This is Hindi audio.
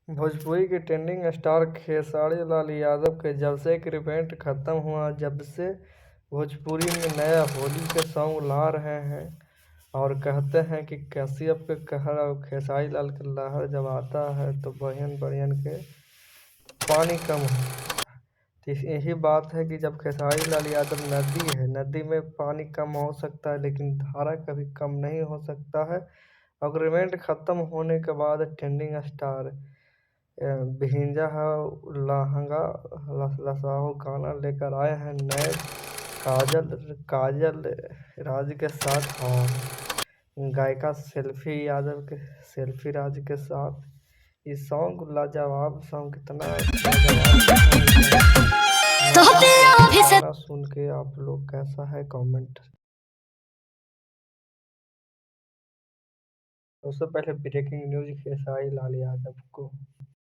भोजपुरी के ट्रेंडिंग स्टार खेसारी लाल यादव के जब से एग्रीमेंट खत्म हुआ, जब से भोजपुरी में नया होली के सॉन्ग ला रहे हैं और कहते हैं कि कैशियप के कहर और खेसारी लाल के लहर जब आता है तो बहन बढ़ियन के पानी कम है। तो यही बात है कि जब खेसारी लाल यादव नदी है, नदी में पानी कम हो सकता है लेकिन धारा कभी कम नहीं हो सकता है। एग्रीमेंट खत्म होने के बाद ट्रेंडिंग स्टार भिंजा है लहंगा लसाओ गाना लेकर आए हैं नए काजल काजल राज के साथ और गायिका सेल्फी राज के साथ। ये सॉन्ग लाजवाब सॉन्ग, कितना लाजवाब गाना सुन के आप लोग कैसा है कमेंट। सबसे पहले ब्रेकिंग न्यूज खेसारी लाल यादव को